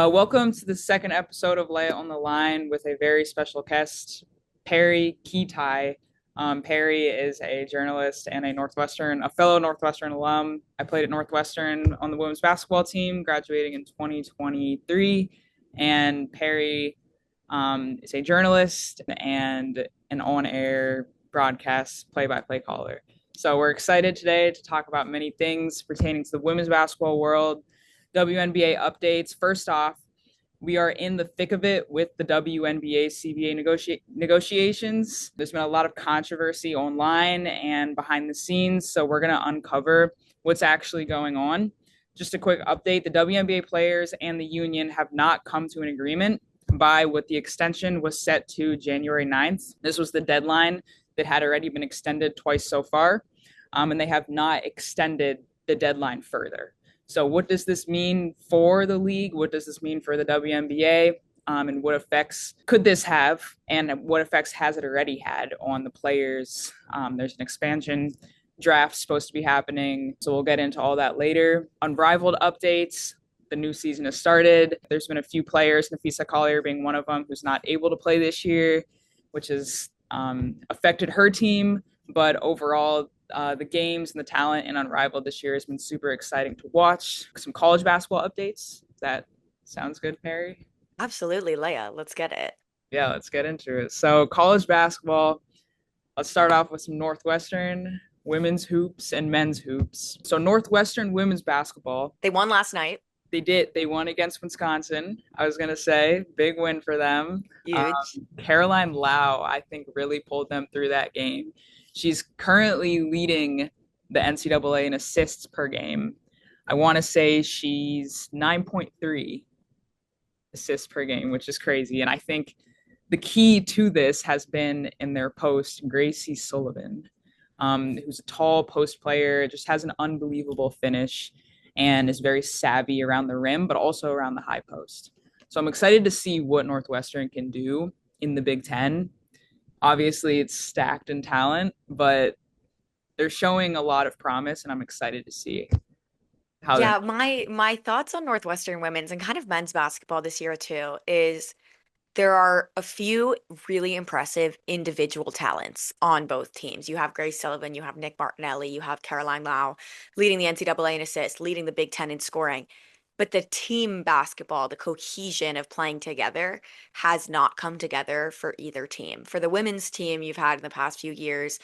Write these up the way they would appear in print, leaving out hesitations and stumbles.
Welcome to the second episode of Lay It on the Line with a very special guest, Perry Kitai. Perry is a journalist and a fellow Northwestern alum. I played at Northwestern on the women's basketball team, graduating in 2023. And Perry is a journalist and an on-air broadcast play-by-play caller. So we're excited today to talk about many things pertaining to the women's basketball world. WNBA updates. First off, we are in the thick of it with the WNBA CBA negotiations. There's been a lot of controversy online and behind the scenes, so we're going to uncover what's actually going on. Just a quick update, the WNBA players and the union have not come to an agreement by what the extension was set to January 9th. This was the deadline that had already been extended twice so far, and they have not extended the deadline further. So what does this mean for the league? What does this mean for the WNBA? And what effects could this have? And what effects has it already had on the players? There's an expansion draft supposed to be happening. So we'll get into all that later. Unrivaled updates. The new season has started. There's been a few players, Nafisa Collier being one of them, who's not able to play this year, which has affected her team. But overall, the games and the talent in Unrivaled this year has been super exciting to watch. Some college basketball updates. That sounds good, Perry? Absolutely, Leia. Let's get it. Yeah, let's get into it. So, college basketball, let's start off with some Northwestern women's hoops and men's hoops. So, Northwestern women's basketball, They won last night. they did. They won against Wisconsin. I was going to say, big win for them. Huge. Caroline Lau, I think, really pulled them through that game. She's currently leading the NCAA in assists per game. I want to say she's 9.3 assists per game, which is crazy. And I think the key to this has been in their post, Gracie Sullivan, who's a tall post player, just has an unbelievable finish and is very savvy around the rim, but also around the high post. So I'm excited to see what Northwestern can do in the Big Ten. Obviously, it's stacked in talent, but they're showing a lot of promise, and I'm excited to see how they're. Yeah, my thoughts on Northwestern women's and kind of men's basketball this year too is there are a few really impressive individual talents on both teams. You have Grace Sullivan, you have Nick Martinelli, you have Caroline Lau leading the NCAA in assists, leading the Big Ten in scoring. But the team basketball, the cohesion of playing together has not come together for either team. For the women's team, you've had in the past few years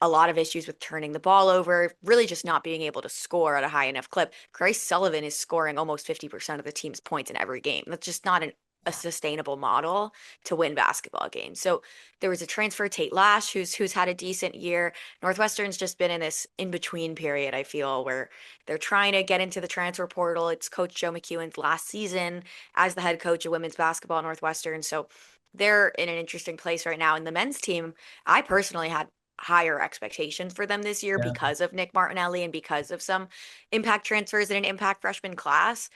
a lot of issues with turning the ball over, really just not being able to score at a high enough clip. Grace Sullivan is scoring almost 50% of the team's points in every game. That's just not a sustainable model to win basketball games. So there was a transfer, Tate Lash, who's had a decent year. Northwestern's just been in this in-between period, I feel, where they're trying to get into the transfer portal. It's Coach Joe McEwen's last season as the head coach of women's basketball at Northwestern. So they're in an interesting place right now. And the men's team, I personally had higher expectations for them this year Yeah. because of Nick Martinelli and because of some impact transfers in an impact freshman class.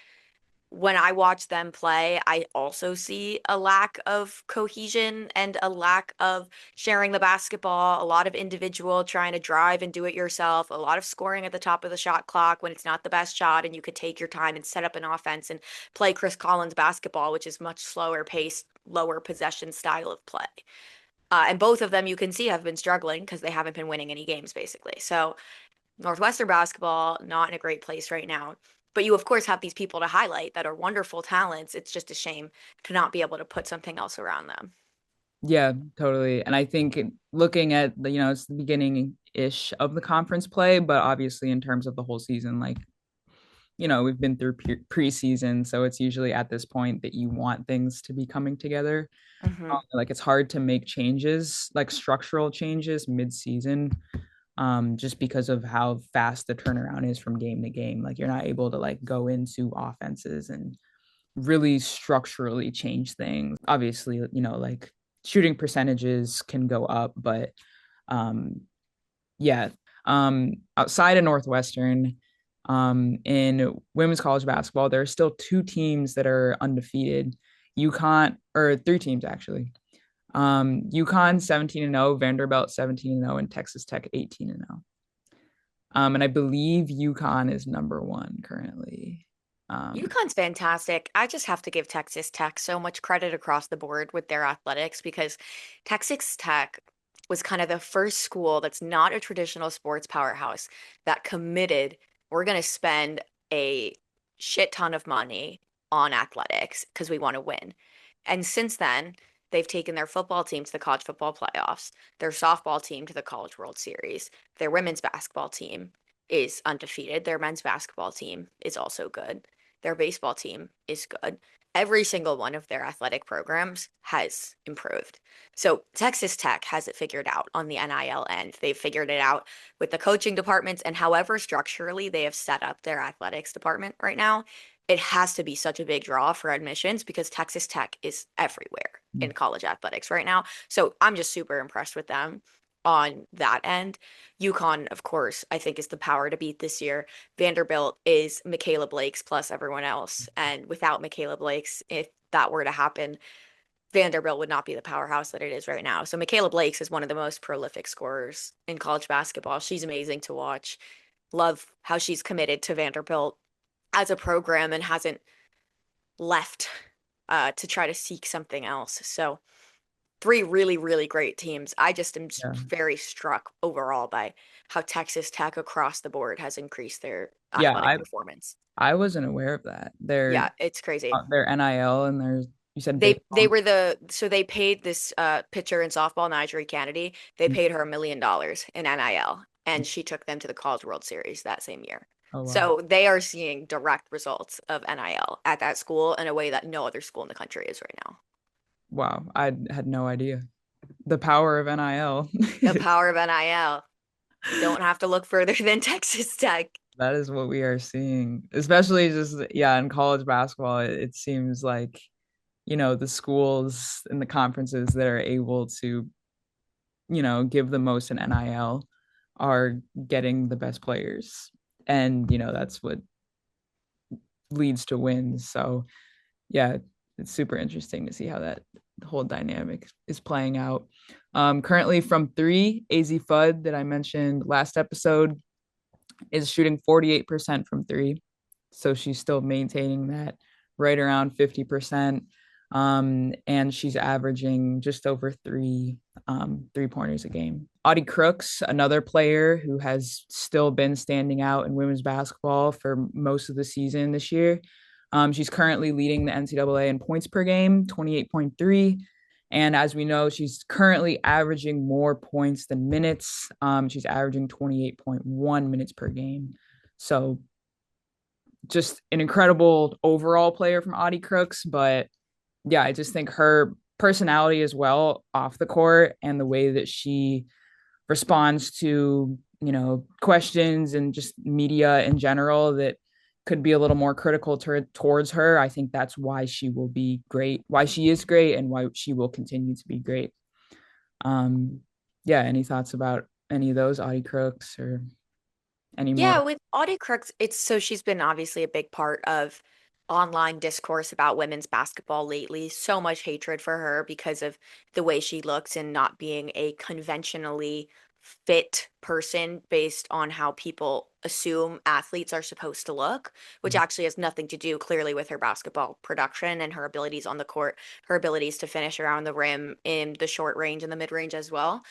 When I watch them play, I also see a lack of cohesion and a lack of sharing the basketball, a lot of individual trying to drive and do it yourself, a lot of scoring at the top of the shot clock when it's not the best shot and you could take your time and set up an offense and play Chris Collins basketball, which is much slower paced, lower possession style of play. And both of them you can see have been struggling because they haven't been winning any games, basically. So Northwestern basketball, not in a great place right now. But you, of course, have these people to highlight that are wonderful talents. It's just a shame to not be able to put something else around them. Yeah, totally. And I think looking at it's the beginning ish of the conference play, but obviously in terms of the whole season, like, we've been through preseason, so it's usually at this point that you want things to be coming together. Hmm. Like it's hard to make changes, like structural changes mid-season, just because of how fast the turnaround is from game to game. Like you're not able to like go into offenses and really structurally change things. Obviously, like shooting percentages can go up, but um, yeah. Outside of Northwestern, in women's college basketball, there are still two teams that are undefeated. UConn, or three teams actually. UConn 17-0, Vanderbilt 17-0, and Texas Tech 18-0. And I believe UConn is number one currently. UConn's fantastic. I just have to give Texas Tech so much credit across the board with their athletics because Texas Tech was kind of the first school that's not a traditional sports powerhouse that committed, we're going to spend a shit ton of money on athletics because we want to win. And since then, they've taken their football team to the college football playoffs, their softball team to the College World Series, their women's basketball team is undefeated, their men's basketball team is also good. Their baseball team is good. Every single one of their athletic programs has improved. So Texas Tech has it figured out on the NIL end. They've figured it out with the coaching departments and however structurally they have set up their athletics department right now. It has to be such a big draw for admissions because Texas Tech is everywhere in college athletics right now. So I'm just super impressed with them on that end. UConn, of course, I think is the power to beat this year. Vanderbilt is Michaela Blake's plus everyone else. And without Michaela Blake's, if that were to happen, Vanderbilt would not be the powerhouse that it is right now. So Michaela Blake's is one of the most prolific scorers in college basketball. She's amazing to watch. Love how she's committed to Vanderbilt as a program and hasn't left to try to seek something else. So three really, really great teams. I just am Yeah. very struck overall by how Texas Tech across the board has increased their Yeah, athletic performance. I wasn't aware of that. Yeah, it's crazy. Their NIL and their you said They baseball. were so they paid this pitcher in softball, Nigel Kennedy. They paid her $1 million in NIL, and she took them to the College World Series that same year. Oh wow. So they are seeing direct results of NIL at that school in a way that no other school in the country is right now. Wow. I had no idea. The power of NIL. The power of NIL. Don't have to look further than Texas Tech. That is what we are seeing, especially just yeah, in college basketball. It seems like, the schools and the conferences that are able to, give the most in NIL are getting the best players. And, that's what leads to wins. So yeah, it's super interesting to see how that whole dynamic is playing out. Currently from three, AZ Fudd that I mentioned last episode is shooting 48% from three. So she's still maintaining that right around 50%. And she's averaging just over 3 3 pointers a game. Audi Crooks, another player who has still been standing out in women's basketball for most of the season this year. She's currently leading the NCAA in points per game, 28.3. And as we know, she's currently averaging more points than minutes. She's averaging 28.1 minutes per game. So just an incredible overall player from Audi Crooks. But yeah, I just think her personality as well off the court and the way that she responds to, questions and just media in general that could be a little more critical towards her. I think that's why she will be great, why she is great, and why she will continue to be great. Um, yeah, any thoughts about any of those, Audie Crooks or any Yeah, more? with Audi Crooks, it's so she's been obviously a big part of online discourse about women's basketball lately. So much hatred for her because of the way she looks and not being a conventionally fit person based on how people assume athletes are supposed to look, which actually has nothing to do clearly with her basketball production and her abilities on the court, her abilities to finish around the rim in the short range and the mid range as well.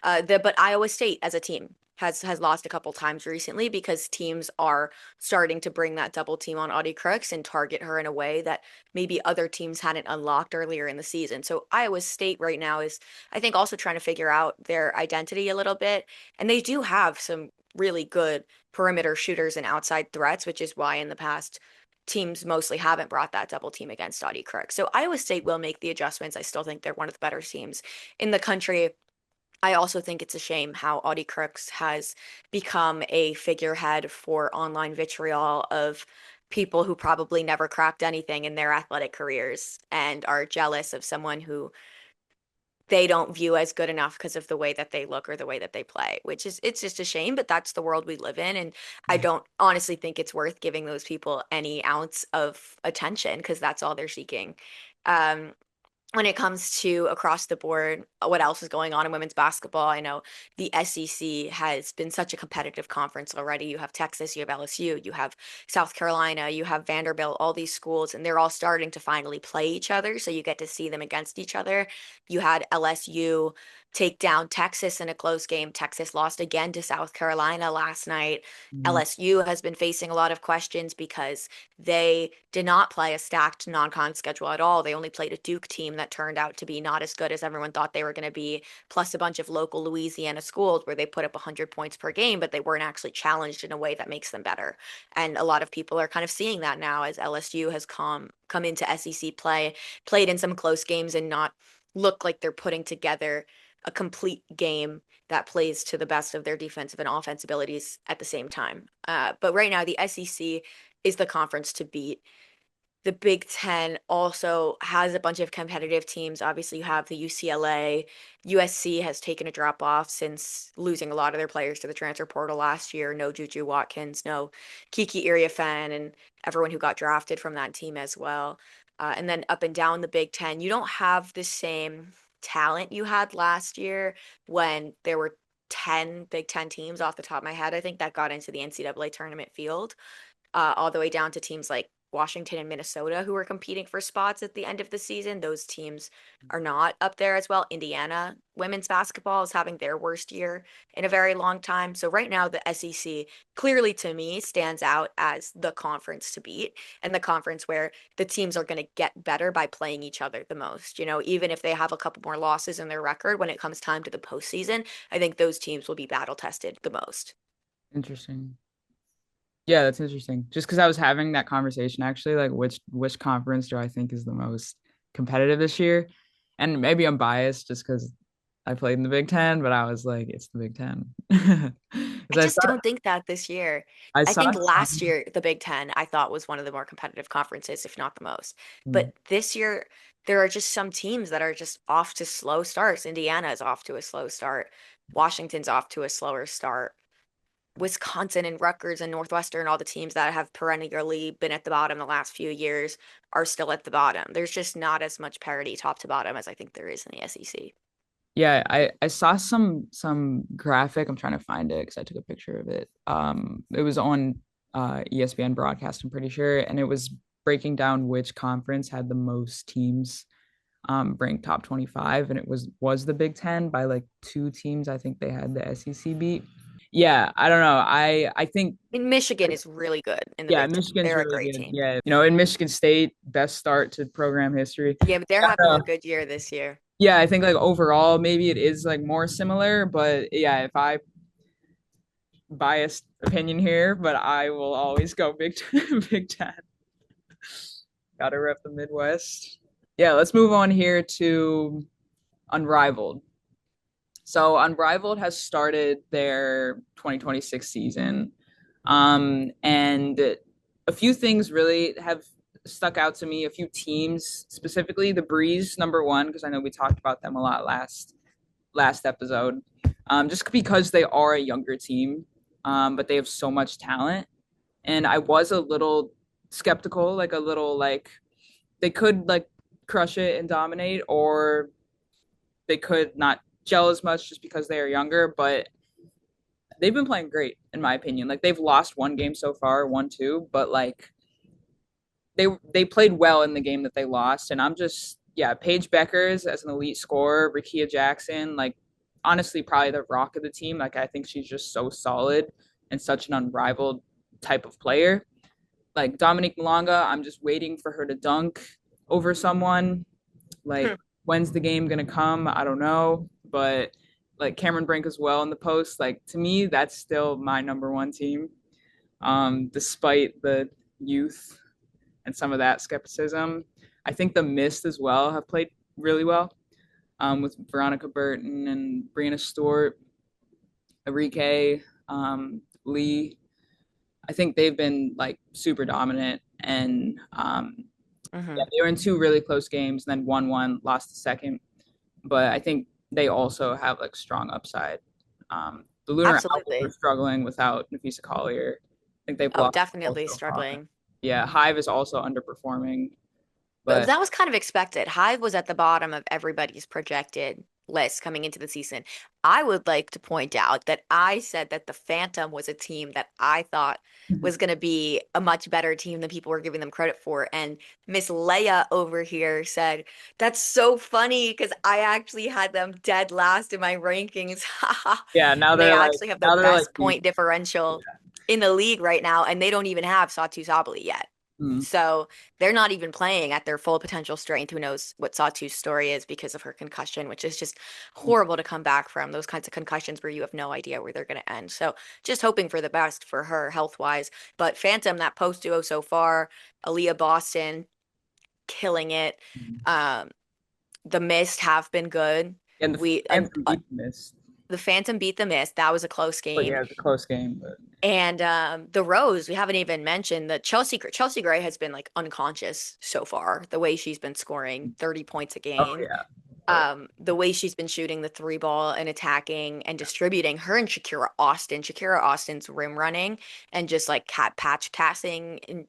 But Iowa State as a team has lost a couple times recently because teams are starting to bring that double team on Audie Crooks and target her in a way that maybe other teams hadn't unlocked earlier in the season. So Iowa State right now is, I think, also trying to figure out their identity a little bit, and they do have some really good perimeter shooters and outside threats, which is why in the past teams mostly haven't brought that double team against Audie Crooks. So Iowa State will make the adjustments. I still think they're one of the better teams in the country. I also think it's a shame how Audie Crooks has become a figurehead for online vitriol of people who probably never cracked anything in their athletic careers and are jealous of someone who they don't view as good enough because of the way that they look or the way that they play, which is it's just a shame, but that's the world we live in. And I don't honestly think it's worth giving those people any ounce of attention because that's all they're seeking. Um, when it comes to across the board, what else is going on in women's basketball? I know the SEC has been such a competitive conference already. You have Texas, you have LSU, you have South Carolina, you have Vanderbilt, all these schools, and they're all starting to finally play each other. So you get to see them against each other. You had LSU take down Texas in a close game. Texas lost again to South Carolina last night. Mhm. LSU has been facing a lot of questions because they did not play a stacked non-con schedule at all. They only played a Duke team that turned out to be not as good as everyone thought they were going to be, plus a bunch of local Louisiana schools where they put up 100 points per game, but they weren't actually challenged in a way that makes them better. And a lot of people are kind of seeing that now as LSU has come into SEC play, played in some close games and not look like they're putting together a complete game that plays to the best of their defensive and offense abilities at the same time. But right now, the SEC is the conference to beat. The Big Ten also has a bunch of competitive teams. Obviously, you have the UCLA. USC has taken a drop off since losing a lot of their players to the transfer portal last year. No Juju Watkins, no Kiki Iriafen, and everyone who got drafted from that team as well. And then up and down the Big Ten, you don't have the same talent you had last year when there were 10 Big Ten teams off the top of my head. I think that got into the NCAA tournament field all the way down to teams like Washington and Minnesota who are competing for spots at the end of the season. Those teams are not up there as well. Indiana women's basketball is having their worst year in a very long time. So right now the SEC clearly to me stands out as the conference to beat and the conference where the teams are going to get better by playing each other the most. You know, even if they have a couple more losses in their record when it comes time to the postseason, I think those teams will be battle tested the most. Interesting. Yeah, that's interesting. Just because I was having that conversation actually, like which conference do I think is the most competitive this year? And maybe I'm biased just because I played in the Big Ten, but I was like, it's the Big Ten. I Because just don't think that this year. I I saw think last some. year, the Big Ten, I thought was one of the more competitive conferences, if not the most. Hmm. But this year, there are just some teams that are just off to slow starts. Indiana is off to a slow start. Washington's off to a slower start. Wisconsin and Rutgers and Northwestern, all the teams that have perennially been at the bottom the last few years are still at the bottom. There's just not as much parity top to bottom as I think there is in the SEC. Yeah, I saw some graphic. I'm trying to find it because I took a picture of it. It was on ESPN broadcast, I'm pretty sure, and it was breaking down which conference had the most teams ranked top 25, and it was the Big Ten by like two teams. I think they had the SEC beat. Yeah, I don't know. I think And Michigan is really good in the yeah, Big Ten. Michigan's They're a really great good. team. Yeah, in Michigan State, best start to program history. Yeah, but they're having a good year this year. Yeah, I think like overall maybe it is like more similar, but yeah, if I biased opinion here, but I will always go Big Ten. Big Ten. Gotta rep the Midwest. Yeah, let's move on here to Unrivaled. So Unrivaled has started their 2026 season. And a few things really have stuck out to me, a few teams, specifically the Breeze, number one, because I know we talked about them a lot last episode. Just because they are a younger team, but they have so much talent. And I was a little skeptical, like a little like they could like crush it and dominate, or they could not gel as much just because they are younger. But they've been playing great, in my opinion. Like they've lost one game so far, 1-2, but like they played well in the game that they lost. And I'm just yeah, Paige Beckers as an elite scorer, Rakia Jackson, like honestly probably the rock of the team. Like I think she's just so solid and such an unrivaled type of player. Like Dominique Malonga, I'm just waiting for her to dunk over someone. Like when's the game gonna come? I don't know, but like Cameron Brink as well in the post. Like to me, that's still my number one team, despite the youth and some of that skepticism. I think the Mist as well have played really well, with Veronica Burton and Brianna Stewart, Enrique, Lee. I think they've been like super dominant, and yeah, Hmm. they were in two really close games, and then won, lost the second. But I think they also have like strong upside. The Lunar Owls are Absolutely. struggling without Nafisa Collier. I think they've Oh, lost all definitely so far. struggling. Yeah, Hive is also underperforming. But But that was kind of expected. Hive was at the bottom of everybody's projected list coming into the season. I would like to point out that I said that the Phantom was a team that I thought was going to be a much better team than people were giving them credit for. And Miss Leia over here said, "That's so funny because I actually had them dead last in my rankings." yeah, And they actually have the now they're like best point differential in the league right now, and they don't even have Satu Sabali yet. mm, So they're not even playing at their full potential strength. Who knows what Satu's story is because of her concussion, which is just horrible to come back from. Those kinds of concussions where you have no idea where they're going to end. So just hoping for the best for her health wise. But Phantom, that post duo so far, Aaliyah Boston killing it. Um, the Mist have been good. and the We Phantom beat the Mist. The Phantom beat the Mist. That was a close But game. yeah, it's a close game. But And the Rose, we haven't even mentioned that Chelsea Gray has been like unconscious so far. The way she's been scoring 30 points a oh game, yeah, oh yeah. the way she's been shooting the three ball and attacking and distributing. Her and Shakira Austin's rim running and just like cat patch passing and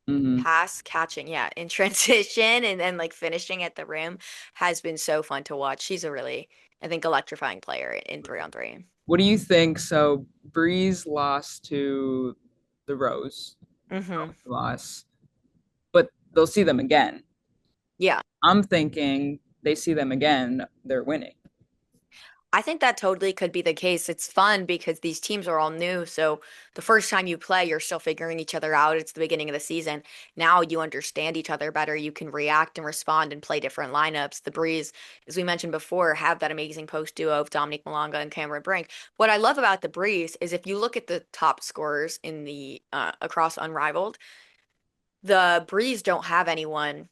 Hmm. pass catching, yeah, in transition and then like finishing at the rim has been so fun to watch. She's a really, I think, electrifying player in 3-on-3. What do you think? So Breeze lost to the Rose, Mm-hmm. loss, but they'll see them again. Yeah. I'm thinking they see them again, they're winning. I think that totally could be the case. It's fun because these teams are all new. So the first time you play, you're still figuring each other out. It's the beginning of the season. Now you understand each other better. You can react and respond and play different lineups. The Breeze, as we mentioned before, have that amazing post duo of Dominique Malonga and Cameron Brink. What I love about the Breeze is if you look at the top scorers in the across Unrivaled, the Breeze don't have anyone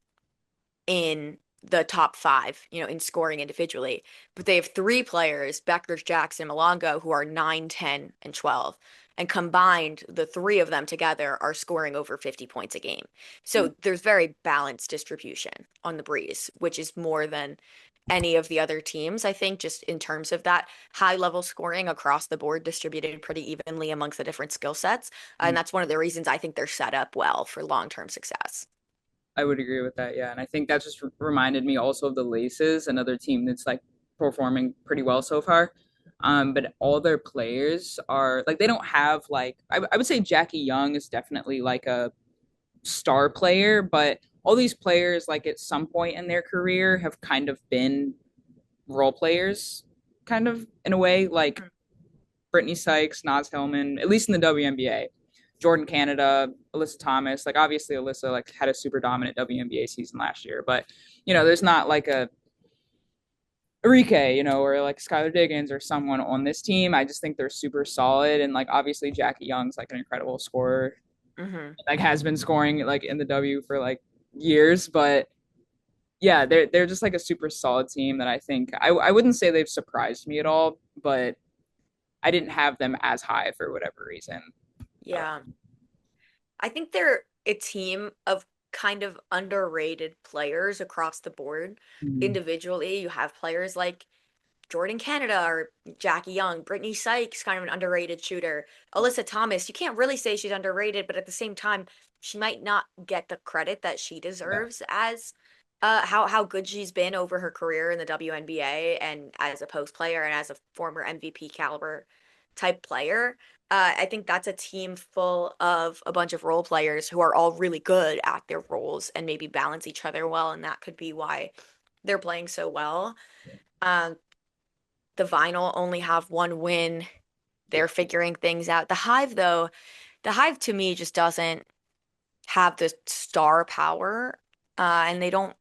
in the top five, in scoring individually. But they have three players, Beckers, Jackson, Malongo, who are 9, 10, and 12. And combined, the three of them together are scoring over 50 points a game. So there's very balanced distribution on the Breeze, which is more than any of the other teams, I think, just in terms of that high level scoring across the board, distributed pretty evenly amongst the different skill sets. And that's one of the reasons I think they're set up well for long term success. I would agree with that. Yeah. And I think that just reminded me also of the Laces, another team that's like performing pretty well so far. But all their players are like, they don't have like, I would say Jackie Young is definitely like a star player, but all these players, like at some point in their career, have kind of been role players, kind of in a way. Like Brittany Sykes, Naz Hillman, at least in the WNBA. Jordan Canada, Alyssa Thomas. Like obviously Alyssa like had a super dominant WNBA season last year, but there's not like a Enrique, or like Skylar Diggins or someone on this team. I just think they're super solid, and like obviously Jackie Young's like an incredible scorer, Mm-hmm. like has been scoring like in the W for like years, but yeah, they're just like a super solid team that I think I wouldn't say they've surprised me at all, but I didn't have them as high for whatever reason. Yeah. I think they're a team of kind of underrated players across the board. Mhm. Individually, you have players like Jordan Canada or Jackie Young, Brittany Sykes, kind of an underrated shooter. Alyssa Thomas, you can't really say she's underrated, but at the same time, she might not get the credit that she Yeah. deserves as how good she's been over her career in the WNBA and as a post player and as a former MVP caliber type player. I think that's a team full of a bunch of role players who are all really good at their roles and maybe balance each other well, and that could be why they're playing so well. Um, the Vinyl only have one win. They're figuring things out. The Hive to me just doesn't have the star power, and they don't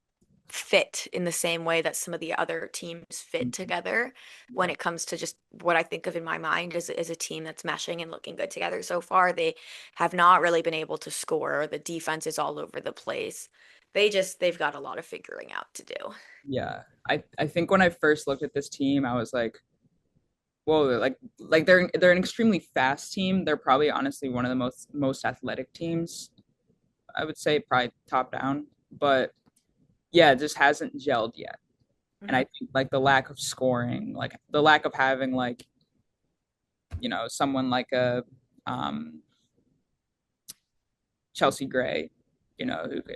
fit in the same way that some of the other teams fit together when Yeah. it comes to just what I think of in my mind as a team that's meshing and looking good together so far. They have not really been able to score. The defense is all over the place. They've got a lot of figuring out to do. Yeah. I think when I first looked at this team, I was like, whoa, like they're an extremely fast team. They're probably honestly one of the most athletic teams. I would say probably top down. But yeah, it just hasn't gelled yet. And I Mhm. think like the lack of scoring, like the lack of having like, someone like a um Chelsea Gray,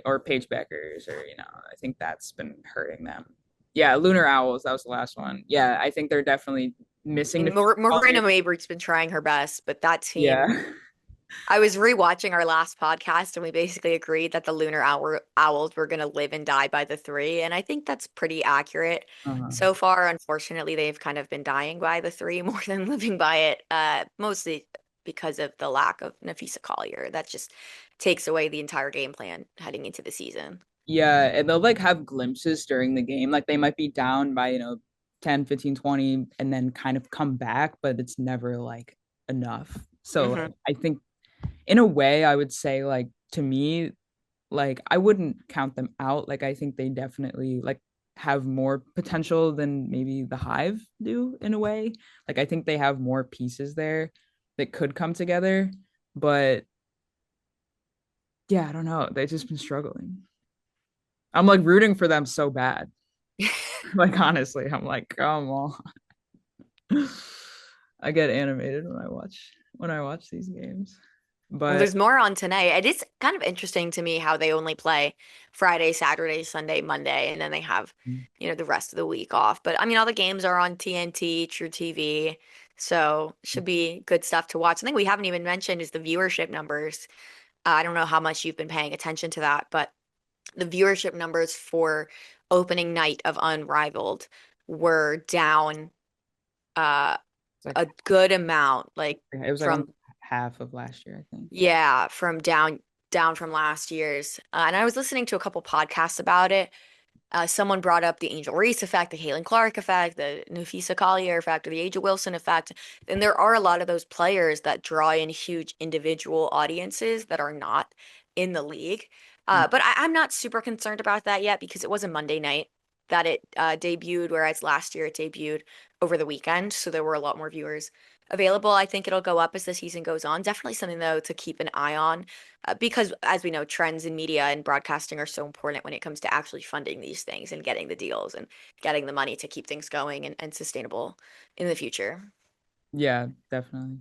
or Paige Beckers, or I think that's been hurting them. Yeah, Lunar Owls, that was the last one. Yeah, I think they're definitely missing And Nafisa Marina Collier. Maybrick's been trying her best, but that Yeah. team, I was rewatching our last podcast and we basically agreed that the Owls were going to live and die by the three. And I think that's pretty accurate. Uh-huh. So far, unfortunately, they've kind of been dying by the three more than living by it, mostly because of the lack of Nafisa Collier. That just takes away the entire game plan heading into the season. Yeah, and they'll like have glimpses during the game. Like they might be down by, 10, 15, 20, and then kind of come back, but it's never like enough. So Hmm. like I think in a way I would say like to me, like I wouldn't count them out. Like I think they definitely like have more potential than maybe the Hive do in a way. Like I think they have more pieces there that could come together, but yeah, I don't know. They've just been struggling. I'm like rooting for them so bad. Like honestly, I'm like, come on. I get animated when I watch these games. Well, But there's more on tonight. It is kind of interesting to me how they only play Friday, Saturday, Sunday, Monday, and then they have, the rest of the week off. But I mean, all the games are on TNT, True TV, so should be good stuff to watch. I think we haven't even mentioned is the viewership numbers. I don't know how much you've been paying attention to that, but the viewership numbers for opening night of Unrivaled were down it's like a good amount, like it was like almost from half of last year, I think. yeah, from down from last year's. And I was listening to a couple podcasts about it. Someone brought up the Angel Reese effect, the Halen Clark effect, the Nafisa Collier effect, or the Aja Wilson effect. And there are a lot of those players that draw in huge individual audiences that are not in the league. But I'm not super concerned about that yet because it was a Monday night that it debuted, whereas last year it debuted over the weekend. So there were a lot more viewers available. I think it'll go up as the season goes on. Definitely something, though, to keep an eye on because, as we know, trends in media and broadcasting are so important when it comes to actually funding these things and getting the deals and getting the money to keep things going and sustainable in the future. Yeah, definitely.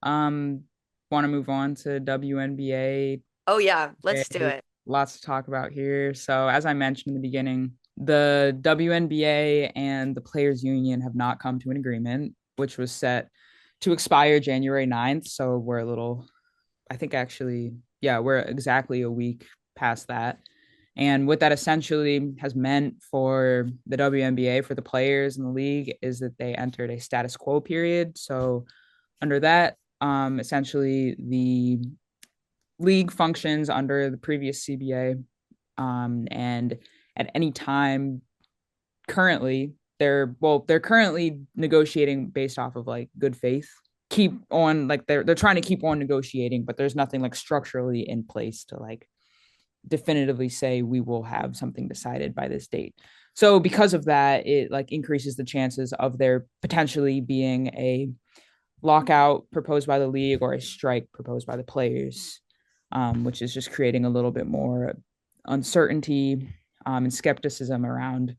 Um, Want to move on to WNBA. Oh, yeah, let's do Okay, it. lots to talk about here. So, as I mentioned in the beginning, the WNBA and the Players Union have not come to an agreement, which was set to expire January 9th. So, we're a little, I think actually, yeah, we're exactly a week past that. And what that essentially has meant for the WNBA, for the players in the league, is that they entered a status quo period. So, under that, essentially the league functions under the previous CBA, and at any time currently they're currently negotiating based off of like good faith. Keep on like they're trying to keep on negotiating, but there's nothing like structurally in place to like definitively say we will have something decided by this date. So because of that, it like increases the chances of there potentially being a lockout proposed by the league or a strike proposed by the players, which is just creating a little bit more uncertainty, and skepticism around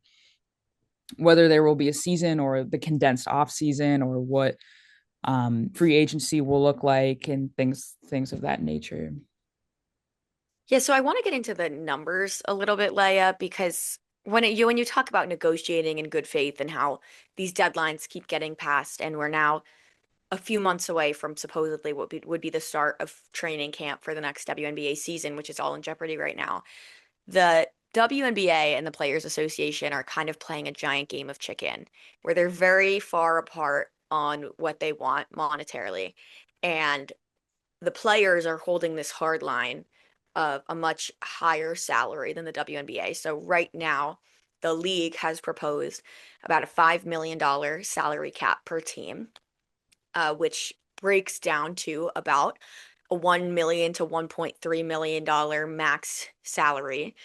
whether there will be a season or the condensed off season or what free agency will look like and things of that nature. Yeah, so I want to get into the numbers a little bit, Leia, because when you talk about negotiating in good faith and how these deadlines keep getting passed, and we're now a few months away from supposedly what would be the start of training camp for the next WNBA season, which is all in jeopardy right now. The WNBA and the Players Association are kind of playing a giant game of chicken, where they're very far apart on what they want monetarily. And the players are holding this hard line of a much higher salary than the WNBA. So right now, the league has proposed about a $5 million salary cap per team, which breaks down to about a $1 million to $1.3 million max salary,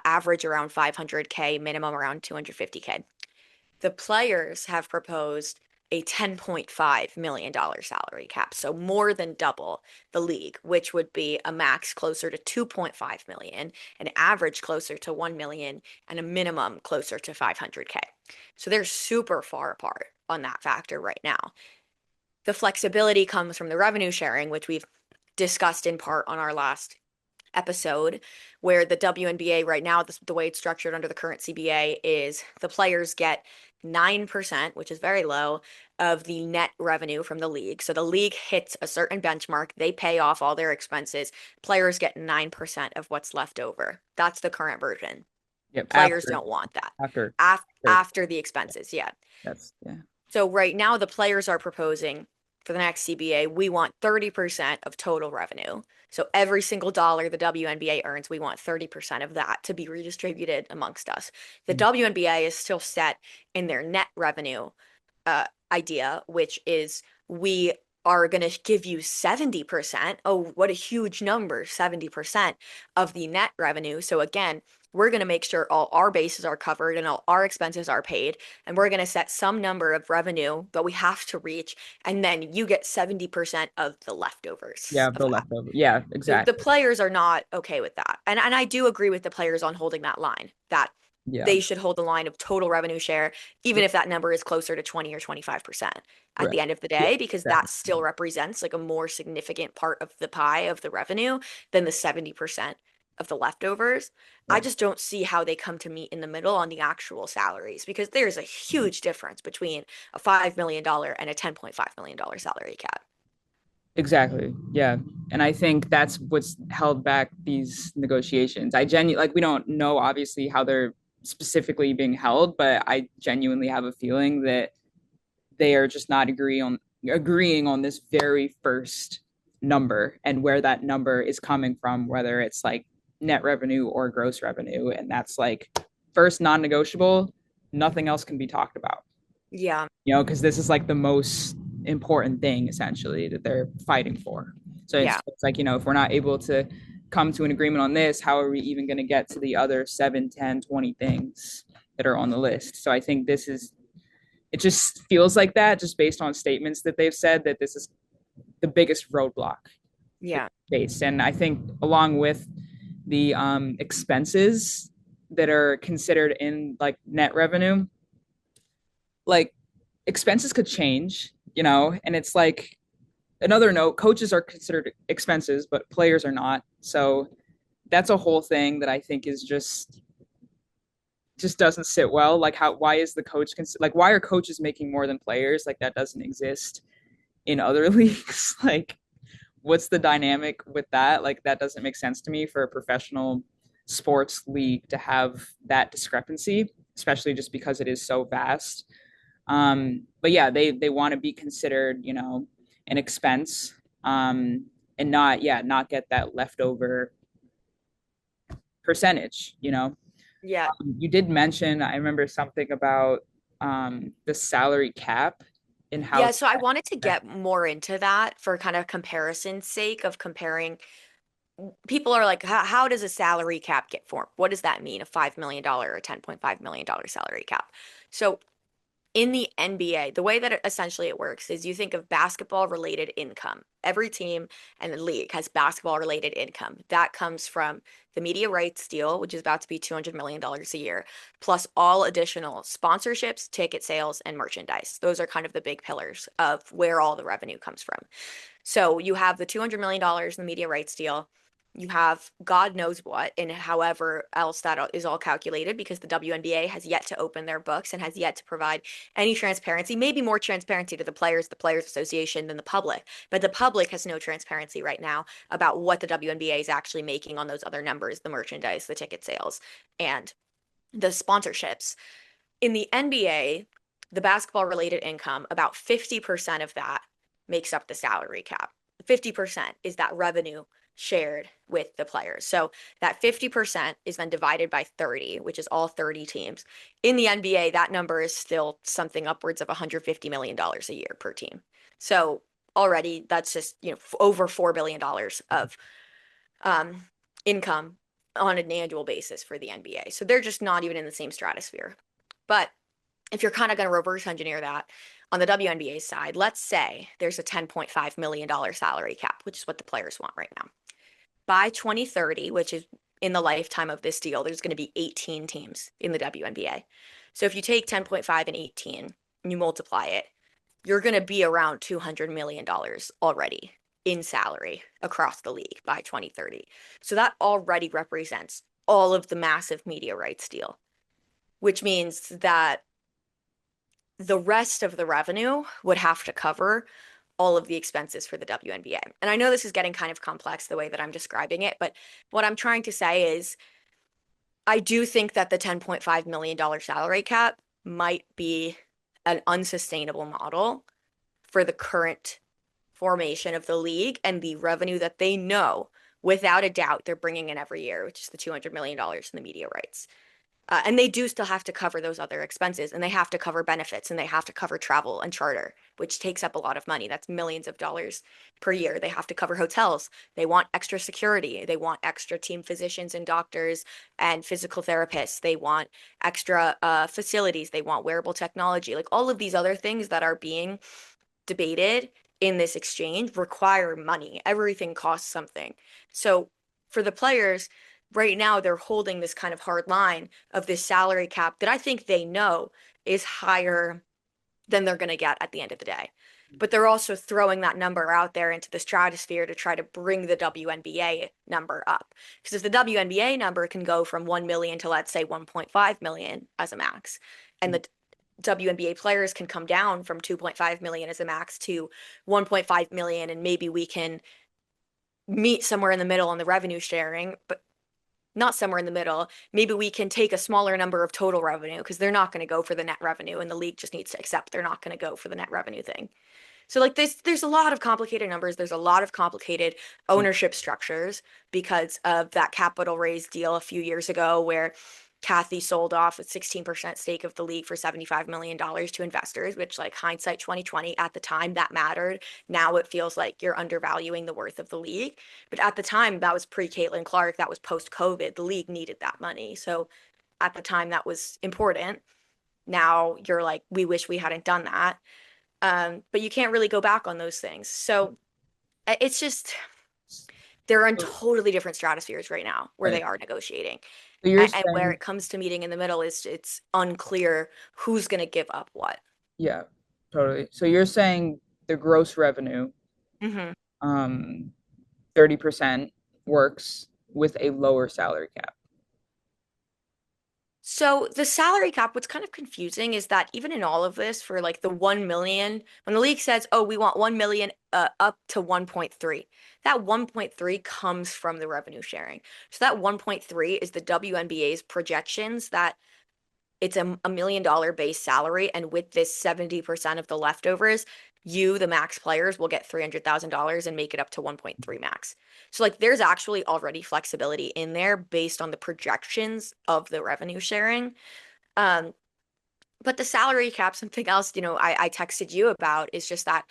average around 500K, minimum around 250K. The players have proposed a $10.5 million salary cap, so more than double the league, which would be a max closer to 2.5 million, an average closer to 1 million, and a minimum closer to 500K. So they're super far apart on that factor right now. The flexibility comes from the revenue sharing, which we've discussed in part on our last episode where the WNBA right now, the way it's structured under the current CBA is the players get 9%, which is very low, of the net revenue from the league. So the league hits a certain benchmark, they pay off all their expenses. Players get 9% of what's left over. That's the current version. Yep. Players don't want that. After, after, After the expenses, yeah. yeah. So right now the players are proposing for the next CBA, we want 30% of total revenue. So every single dollar the WNBA earns, we want 30% of that to be redistributed amongst us. The WNBA is still set in their net revenue idea, which is we are going to give you 70%. Oh, what a huge number, 70% of the net revenue. So again, we're going to make sure all our bases are covered and all our expenses are paid. And we're going to set some number of revenue that we have to reach. And then you get 70% of the leftovers Yeah, of the that. leftover. Yeah, The exactly. players are not okay with that. And I do agree with the players on holding that line, that Yeah. they should hold the line of total revenue share, even if that number is closer to 20 or 25% at Right. the end of the Yeah, day, because that exactly. still represents like a more significant part of the pie of the revenue than the 70% of the leftovers. I Right. just don't see how they come to meet in the middle on the actual salaries because there's a huge difference between a $5 million and a $10.5 million salary cap. Exactly. Yeah. And I think that's what's held back these negotiations. I genuinely like we don't know obviously how they're specifically being held, but I genuinely have a feeling that they are just not agreeing on this very first number and where that number is coming from, whether it's like net revenue or gross revenue. And that's like first non-negotiable, nothing else can be talked about. Yeah. Because this is like the most important thing essentially that they're fighting for. So Yeah. it's like, if we're not able to come to an agreement on this, how are we even going to get to the other 7, 10, 20 things that are on the list? So I think it just feels like that just based on statements that they've said that this is the biggest roadblock Yeah. faced. And I think along with the expenses that are considered in like net revenue, like expenses could change, and it's like another note, coaches are considered expenses, but players are not. So that's a whole thing that I think is just doesn't sit well. Like why is the coach like why are coaches making more than players? Like that doesn't exist in other leagues. Like what's the dynamic with that? Like that doesn't make sense to me for a professional sports league to have that discrepancy, especially just because it is so vast. But yeah, they want to be considered, an expense, and not get that leftover percentage. Yeah. You did mention, I remember something about the salary cap and how Yeah, so I wanted to get more into that for kind of comparison's sake of comparing. People are like, how does a salary cap get formed? What does that mean? A $5 million or $10.5 million salary cap. So in the NBA, the way that essentially it works is you think of basketball related income. Every team and the league has basketball related income. That comes from the media rights deal, which is about to be $200 million a year, plus all additional sponsorships, ticket sales, and merchandise. Those are kind of the big pillars of where all the revenue comes from. So you have the $200 million in the media rights deal. You have God knows what, and however else that is all calculated because the WNBA has yet to open their books and has yet to provide any transparency, maybe more transparency to the Players Association than the public. But the public has no transparency right now about what the WNBA is actually making on those other numbers, the merchandise, the ticket sales, and the sponsorships. In the NBA, the basketball related income, about 50% of that makes up the salary cap. 50% is that revenue shared with the players. So that 50% is then divided by 30, which is all 30 teams. In the NBA, that number is still something upwards of $150 million a year per team. So already that's just, over $4 billion of um, income on an annual basis for the NBA. So they're just not even in the same stratosphere. But if you're kind of going to reverse engineer that on the WNBA side, let's say there's a $10.5 million salary cap, which is what the players want right now. By 2030, which is in the lifetime of this deal, there's going to be 18 teams in the WNBA. So if you take 10.5 and 18 and you multiply it, you're going to be around $200 million already in salary across the league by 2030. So that already represents all of the massive media rights deal, which means that the rest of the revenue would have to cover all of the expenses for the WNBA. And I know this is getting kind of complex the way that I'm describing it, but what I'm trying to say is I do think that the $10.5 million salary cap might be an unsustainable model for the current formation of the league and the revenue that they know without a doubt they're bringing in every year, which is the $200 million in the media rights. And they do still have to cover those other expenses, and they have to cover benefits, and they have to cover travel and charter, which takes up a lot of money. That's millions of dollars per year. They have to cover hotels. They want extra security. They want extra team physicians and doctors and physical therapists. They want extra facilities. They want wearable technology. Like all of these other things that are being debated in this exchange require money. Everything costs something. So for the players, right now they're holding this kind of hard line of this salary cap that I think they know is higher than they're going to get at the end of the day. But they're also throwing that number out there into the stratosphere to try to bring the WNBA number up. Because if the WNBA number can go from 1 million to, let's say, 1.5 million as a max, and the WNBA players can come down from 2.5 million as a max to 1.5 million, and maybe we can meet somewhere in the middle on the revenue sharing, but not somewhere in the middle. Maybe we can take a smaller number of total revenue because they're not going to go for the net revenue, and the league just needs to accept they're not going to go for the net revenue thing. So like this, there's a lot of complicated numbers. There's a lot of complicated ownership structures because of that capital raise deal a few years ago where Kathy sold off a 16% stake of the league for $75 million to investors, which like hindsight 2020 at the time that mattered. Now it feels like you're undervaluing the worth of the league. But at the time that was pre-Caitlin Clark, that was post-COVID. The league needed that money. So at the time that was important. Now you're like, we wish we hadn't done that. But you can't really go back on those things. So it's just they're in totally different stratospheres right now where Right. they are negotiating. So you're And where saying, it comes to meeting in the middle is it's unclear who's going to give up what. yeah, totally. So you're saying the gross revenue, Hmm. um, 30% works with a lower salary cap. So the salary cap, what's kind of confusing is that even in all of this, for like the 1 million, when the league says, oh, we want 1 million up to 1.3, that 1.3 comes from the revenue sharing. So that 1.3 is the WNBA's projections that it's a $1 million base salary, and with this 70% of the leftovers, you, the max players, will get $300,000 and make it up to 1.3 max. So like there's actually already flexibility in there based on the projections of the revenue sharing. Um, but the salary cap, something else, I texted you about is just that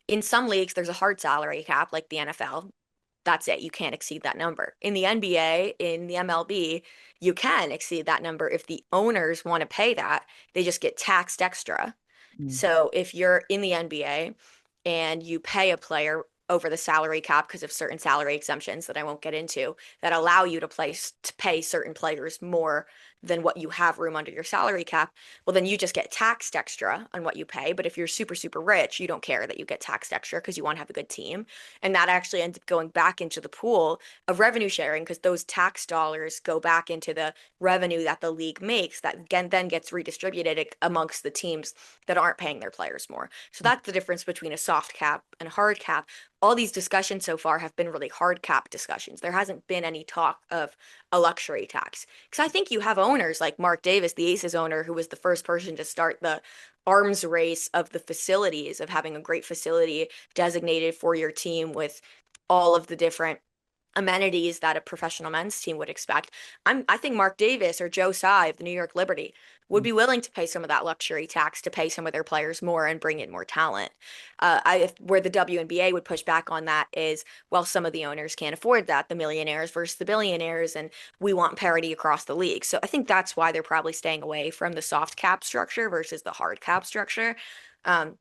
in some leagues there's a hard salary cap, like the NFL. That's it. You can't exceed that number. In the NBA, in the MLB, you can exceed that number if the owners want to pay that. They just get taxed extra. Mm. So if you're in the NBA and you pay a player over the salary cap because of certain salary exemptions that I won't get into that allow you to pay certain players more than what you have room under your salary cap, well, then you just get taxed extra on what you pay. But if you're super, super rich, you don't care that you get taxed extra because you want to have a good team. And that actually ends up going back into the pool of revenue sharing because those tax dollars go back into the revenue that the league makes that again then gets redistributed amongst the teams that aren't paying their players more. So that's the difference between a soft cap and a hard cap. All these discussions so far have been really hard cap discussions. There hasn't been any talk of a luxury tax. Because I think you have owners like Mark Davis, the Aces owner, who was the first person to start the arms race of the facilities, of having a great facility designated for your team with all of the different amenities that a professional men's team would expect. I think Mark Davis or Joe Tsai of the New York Liberty would be willing to pay some of that luxury tax to pay some of their players more and bring in more talent. Where the WNBA would push back on that is, well, some of the owners can't afford that, the millionaires versus the billionaires, and we want parity across the league. So I think that's why they're probably staying away from the soft cap structure versus the hard cap structure. Um,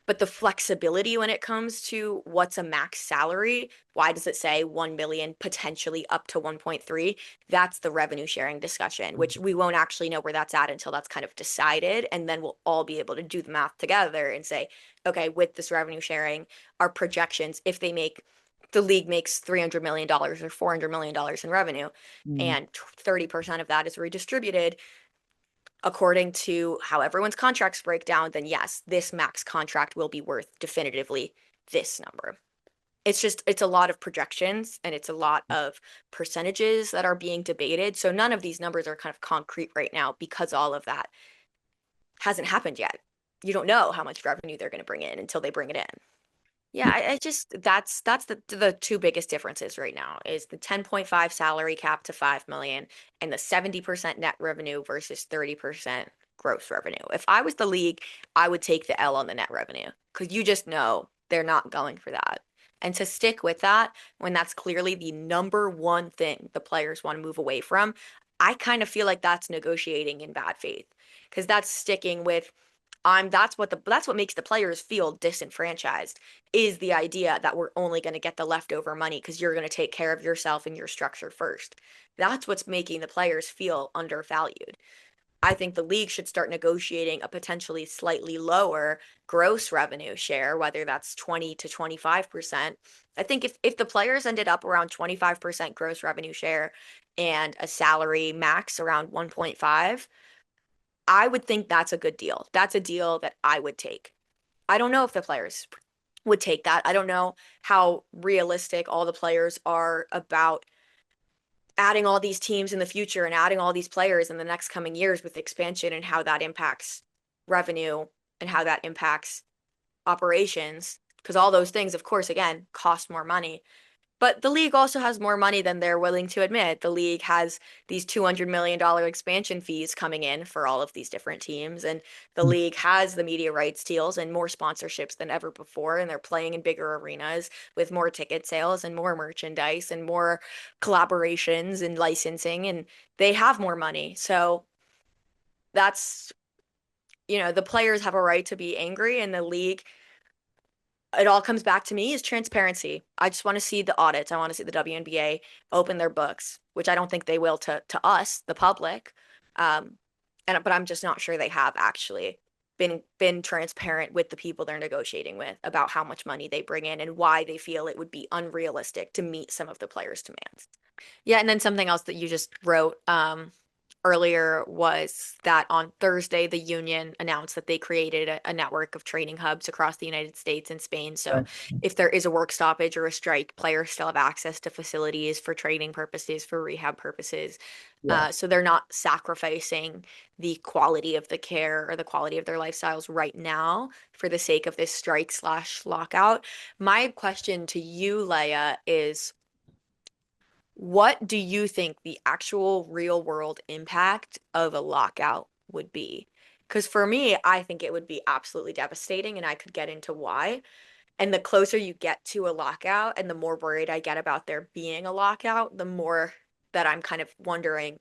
But the flexibility when it comes to what's a max salary, why does it say 1 million potentially up to 1.3? That's the revenue sharing discussion, which we won't actually know where that's at until that's kind of decided. And then we'll all be able to do the math together and say, okay, with this revenue sharing, our projections, if the league makes $300 million or $400 million in revenue, Mm. and 30% of that is redistributed according to how everyone's contracts break down, then yes, this max contract will be worth definitively this number. It's a lot of projections and it's a lot of percentages that are being debated. So none of these numbers are kind of concrete right now because all of that hasn't happened yet. You don't know how much revenue they're going to bring in until they bring it in. Yeah, I just that's the two biggest differences right now is the 10.5 salary cap to 5 million and the 70% net revenue versus 30% gross revenue. If I was the league, I would take the L on the net revenue because you just know they're not going for that. And to stick with that when that's clearly the number one thing the players want to move away from, I kind of feel like that's negotiating in bad faith because that's sticking with that's what makes the players feel disenfranchised is the idea that we're only going to get the leftover money because you're going to take care of yourself and your structure first. That's what's making the players feel undervalued. I think the league should start negotiating a potentially slightly lower gross revenue share, whether that's 20 to 25%. I think if the players ended up around 25% gross revenue share and a salary max around 1.5, I would think that's a good deal. That's a deal that I would take. I don't know if the players would take that. I don't know how realistic all the players are about adding all these teams in the future and adding all these players in the next coming years with expansion and how that impacts revenue and how that impacts operations. Because all those things, of course, again, cost more money. But the league also has more money than they're willing to admit. The league has these $200 million expansion fees coming in for all of these different teams. And the league has the media rights deals and more sponsorships than ever before. And they're playing in bigger arenas with more ticket sales and more merchandise and more collaborations and licensing. And they have more money. So that's, the players have a right to be angry, and the league, it all comes back to me is transparency. I just want to see the audits. I want to see the WNBA open their books, which I don't think they will to us, the public. But I'm just not sure they have actually been transparent with the people they're negotiating with about how much money they bring in and why they feel it would be unrealistic to meet some of the players' demands. Yeah, and then something else that you just wrote earlier was that on Thursday, the union announced that they created a network of training hubs across the United States and Spain. So Right. if there is a work stoppage or a strike, players still have access to facilities for training purposes, for rehab purposes. Yeah. So they're not sacrificing the quality of the care or the quality of their lifestyles right now for the sake of this strike slash lockout. My question to you, Leia, is what do you think the actual real world impact of a lockout would be? Because for me, I think it would be absolutely devastating, and I could get into why. And the closer you get to a lockout and the more worried I get about there being a lockout, the more that I'm kind of wondering,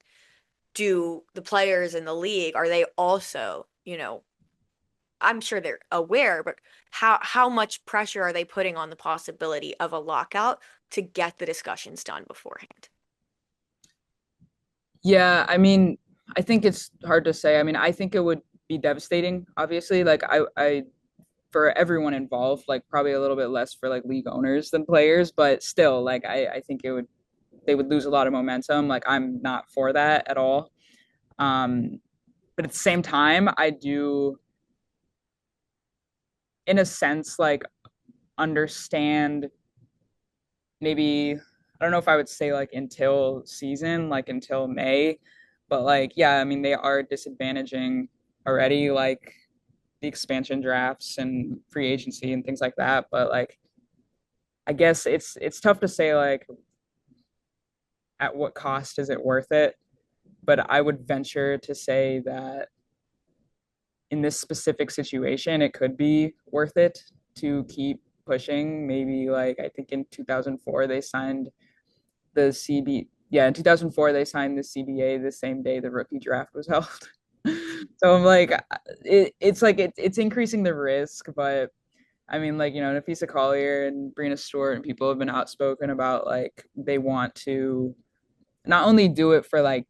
do the players in the league, are they also, I'm sure they're aware, but how much pressure are they putting on the possibility of a lockout to get the discussions done beforehand? Yeah, I mean, I think it's hard to say. I mean, I think it would be devastating, obviously. Like I for everyone involved, like probably a little bit less for like league owners than players, but still, like I think they would lose a lot of momentum. Like I'm not for that at all. Um, but at the same time, I do, in a sense, like understand maybe I don't know if I would say like until season, like until May, but like yeah, I mean they are disadvantaging already like the expansion drafts and free agency and things like that, but like I guess it's tough to say like at what cost is it worth it, but I would venture to say that in this specific situation it could be worth it to keep pushing. Maybe like I think in 2004 they signed the CB. Yeah, in 2004 they signed the CBA the same day the rookie draft was held. So I'm like, it's like it's increasing the risk, but I mean, like, Nafisa Collier and Brina Stewart and people have been outspoken about like they want to not only do it for like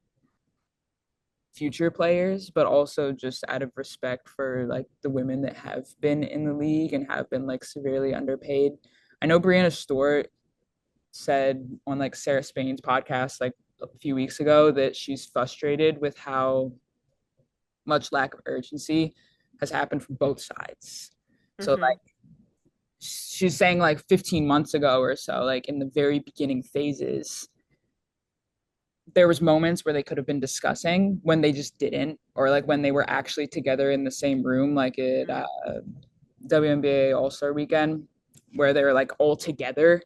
future players, but also just out of respect for like the women that have been in the league and have been like severely underpaid. I know Brianna Stewart said on like Sarah Spain's podcast like a few weeks ago that she's frustrated with how much lack of urgency has happened from both sides. So Hmm. like she's saying like 15 months ago or so, like in the very beginning phases, there was moments where they could have been discussing when they just didn't, or like when they were actually together in the same room, like at WNBA All-Star Weekend, where they were like all together,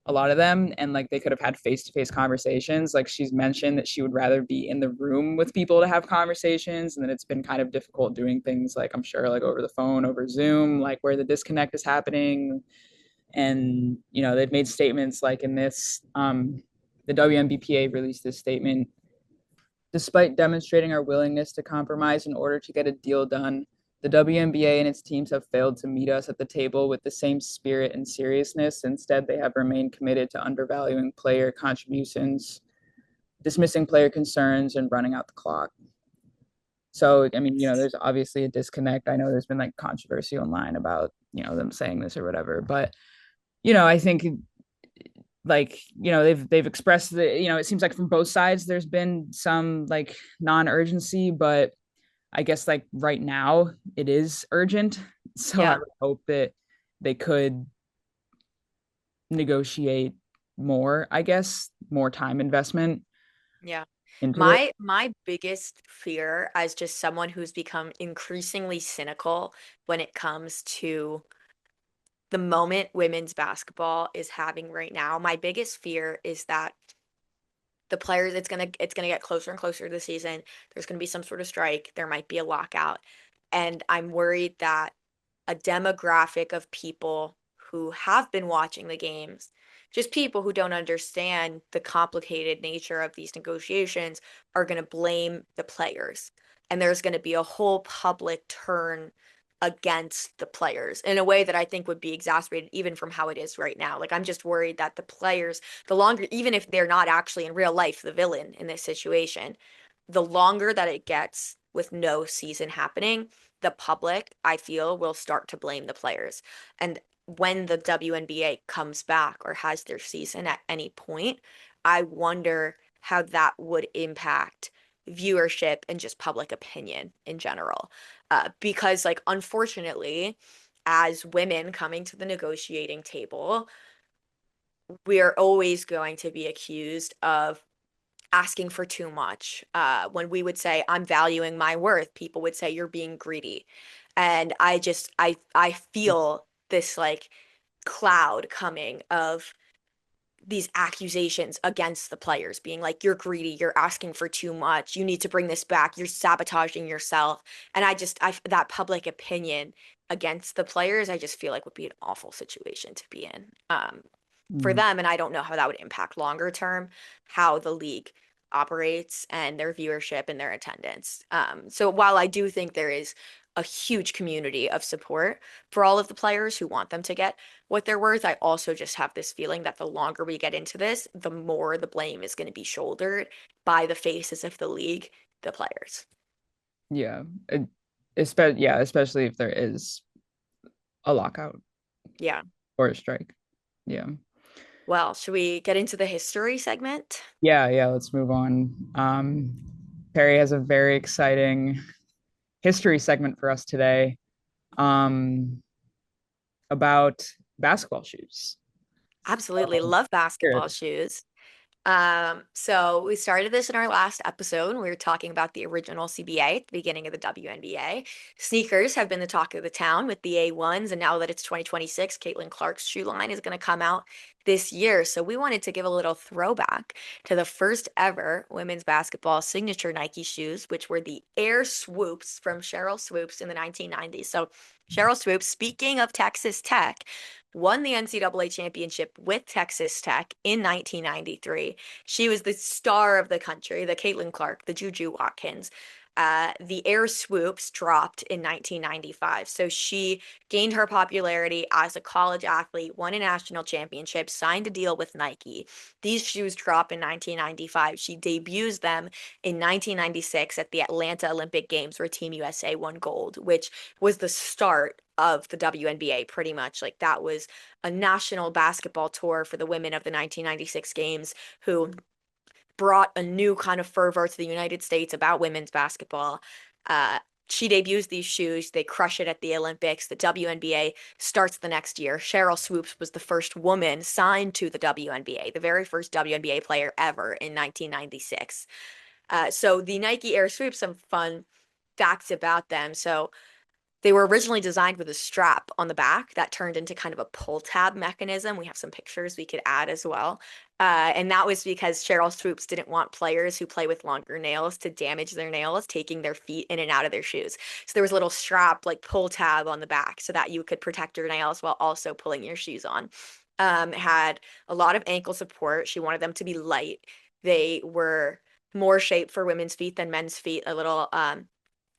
a lot of them, and like they could have had face-to-face conversations. Like she's mentioned that she would rather be in the room with people to have conversations, and then it's been kind of difficult doing things like I'm sure like over the phone, over Zoom, like where the disconnect is happening. And they've made statements like in this the WNBPA released this statement: despite demonstrating our willingness to compromise in order to get a deal done, the WNBA and its teams have failed to meet us at the table with the same spirit and seriousness. Instead, they have remained committed to undervaluing player contributions, dismissing player concerns, and running out the clock. So, I mean, there's obviously a disconnect. I know there's been like controversy online about, them saying this or whatever, but I think like they've expressed the it seems like from both sides there's been some like non-urgency, but I guess like right now it is urgent. So I Yeah. would hope that they could negotiate more, I guess, more time investment Yeah. into it. My biggest fear as just someone who's become increasingly cynical when it comes to the moment women's basketball is having right now, my biggest fear is that the players it's gonna get closer and closer to the season. There's gonna be some sort of strike. There might be a lockout. And I'm worried that a demographic of people who have been watching the games, just people who don't understand the complicated nature of these negotiations, are going to blame the players. And there's going to be a whole public turn against the players in a way that I think would be exacerbated even from how it is right now. Like, I'm just worried that the players, the longer, even if they're not actually in real life the villain in this situation, the longer that it gets with no season happening, the public, I feel, will start to blame the players. And when the WNBA comes back or has their season at any point, I wonder how that would impact viewership and just public opinion in general. Because, like, unfortunately, as women coming to the negotiating table, we are always going to be accused of asking for too much. When we would say, I'm valuing my worth, people would say, you're being greedy. And I feel this like cloud coming of these accusations against the players being like, you're greedy, you're asking for too much, you need to bring this back, you're sabotaging yourself. And that public opinion against the players, I just feel like would be an awful situation to be in. For Mm. them, and I don't know how that would impact longer term, how the league operates and their viewership and their attendance. So while I do think there is a huge community of support for all of the players who want them to get what they're worth, I also just have this feeling that the longer we get into this, the more the blame is going to be shouldered by the faces of the league, the players. Yeah. Especially if there is a lockout Yeah. or a strike. Yeah. Well, should we get into the history segment? Yeah, let's move on. Perry has a very exciting history segment for us today, um, about basketball shoes. Absolutely. So, Love here. basketball shoes. So we started this in our last episode. We were talking about the original CBA at the beginning of the WNBA. Sneakers have been the talk of the town with the A1s, and now that it's 2026, Caitlin Clark's shoe line is going to come out this year. So we wanted to give a little throwback to the first ever women's basketball signature Nike shoes, which were the Air Swoopes from Cheryl Swoopes in the 1990s. So Cheryl Swoopes, speaking of Texas Tech, won the NCAA championship with Texas Tech in 1993. She was the star of the country, the Caitlin Clark, the Juju Watkins. The Air Swoopes dropped in 1995. So she gained her popularity as a college athlete, won a national championship, signed a deal with Nike. These shoes drop in 1995. She debuts them in 1996 at the Atlanta Olympic Games, where Team USA won gold, which was the start of the WNBA pretty much. Like that was a national basketball tour for the women of the 1996 games who brought a new kind of fervor to the United States about women's basketball. Uh, she debuts these shoes. They crush it at the Olympics. The WNBA starts the next year. Cheryl Swoopes was the first woman signed to the WNBA, the very first WNBA player ever in 1996. So the Nike Air Swoopes, some fun facts about them. So they were originally designed with a strap on the back that turned into kind of a pull tab mechanism. We have some pictures we could add as well. And that was because Cheryl Swoops didn't want players who play with longer nails to damage their nails, taking their feet in and out of their shoes. So there was a little strap, like pull tab on the back so that you could protect your nails while also pulling your shoes on. Had a lot of ankle support. She wanted them to be light. They were more shaped for women's feet than men's feet, a little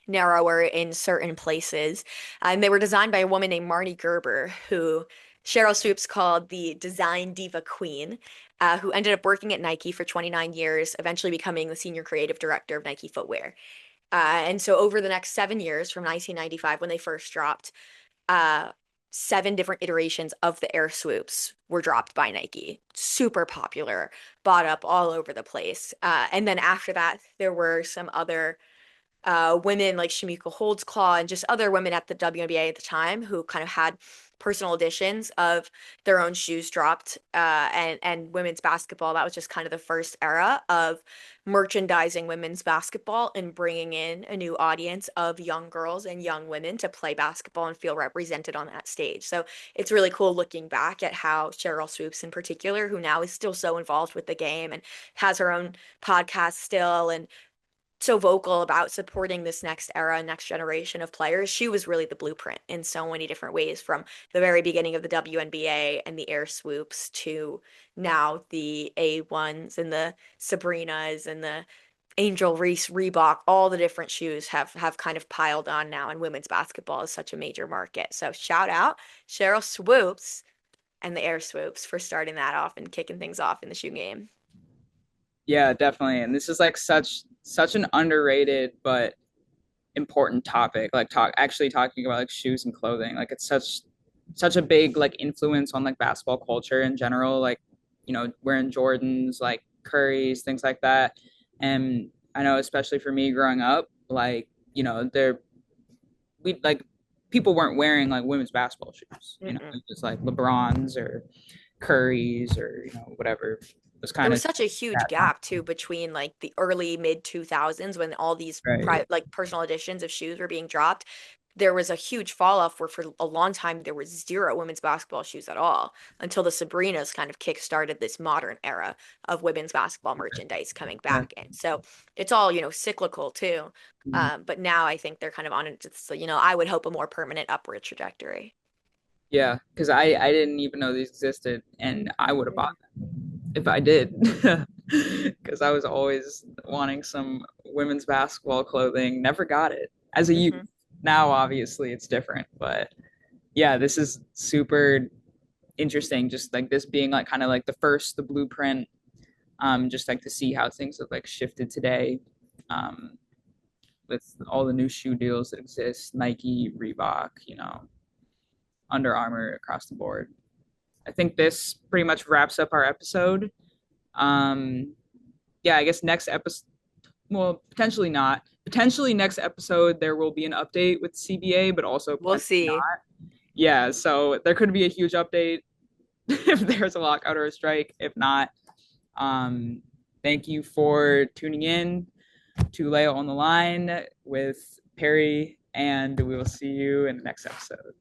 narrower in certain places. And they were designed by a woman named Marnie Gerber, who Cheryl Swoops called the design diva queen, who ended up working at Nike for 29 years, eventually becoming the senior creative director of Nike Footwear. And so over the next 7 years, from 1995, when they first dropped, uh, 7 different iterations of the Air Swoops were dropped by Nike. Super popular, bought up all over the place. And then after that, there were some other women like Shamika Holdsclaw and just other women at the WNBA at the time who kind of had personal editions of their own shoes dropped. And women's basketball, that was just kind of the first era of merchandising women's basketball and bringing in a new audience of young girls and young women to play basketball and feel represented on that stage. So it's really cool looking back at how Cheryl Swoops in particular, who now is still so involved with the game and has her own podcast still and so vocal about supporting this next era, next generation of players. She was really the blueprint in so many different ways, from the very beginning of the WNBA and the Air Swoops to now the A1s and the Sabrinas and the Angel Reese Reebok. All the different shoes have kind of piled on now, and women's basketball is such a major market. So shout out Cheryl Swoops and the Air Swoops for starting that off and kicking things off in the shoe game. Yeah, definitely. And this is like such an underrated but important topic. Like talking about like shoes and clothing. Like it's such a big like influence on like basketball culture in general. Like, wearing Jordans, like Currys, things like that. And I know especially for me growing up, like, there we like people weren't wearing like women's basketball shoes. Mm-mm. It was like LeBrons or Currys or, whatever was There kind was of such a huge that time. gap too between like the early mid 2000s when all these Right. like personal editions of shoes were being dropped. There was a huge fall off where for a long time there was zero women's basketball shoes at all until the Sabrinas kind of kick-started this modern era of women's basketball merchandise coming Yeah. back in. So it's all, cyclical too. Mhm. But now I think they're kind of on it. It's, I would hope a more permanent upward trajectory. Yeah, because I didn't even know these existed, and I would have bought them if I did, because I was always wanting some women's basketball clothing. Never got it as a youth. Mm-hmm. Now, obviously, it's different, but yeah, this is super interesting. Just like this being like kind of like the blueprint. Just like to see how things have like shifted today, um, with all the new shoe deals that exist, Nike, Reebok, Under Armour across the board. I think this pretty much wraps up our episode. Um, yeah, I guess next episode, well, potentially not. Potentially next episode, there will be an update with CBA, but also We'll potentially see. not. Yeah, so there could be a huge update if there's a lockout or a strike. If not, um, thank you for tuning in to Leia on the Line with Perry, and we will see you in the next episode.